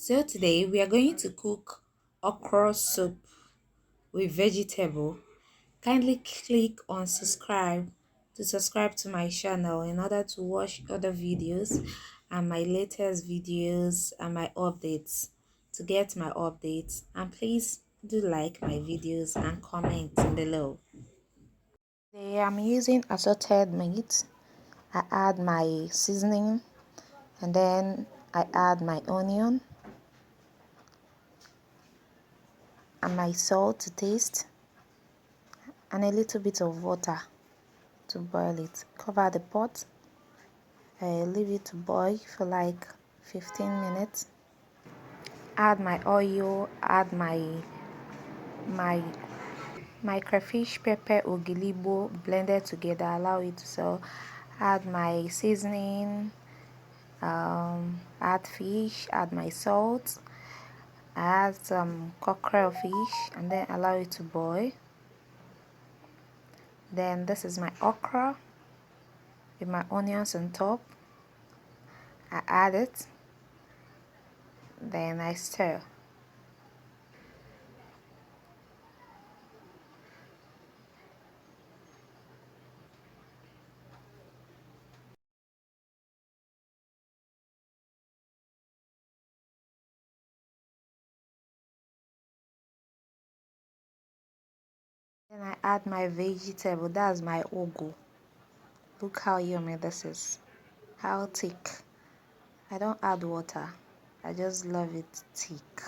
So today we are going to cook okra soup with vegetable. Kindly click on subscribe to subscribe to my channel in order to watch other videos and my latest videos and my updates to get my updates, and please do like my videos and comment below. Today I'm using assorted meat. I add my seasoning and then I add my onion and my salt to taste and a little bit of water to boil it. Cover the pot, leave it to boil for like 15 minutes. Add my oil, add my my crayfish, pepper, ogilibo blended together, allow it to sell. Add my seasoning, add fish, add my salt, add some cockerel fish, and then allow it to boil. Then this is my okra with my onions on top. I add it, then I stir. Then I add my vegetable, that's my ugu. Look how yummy this is, how thick. I don't add water, I just love it thick.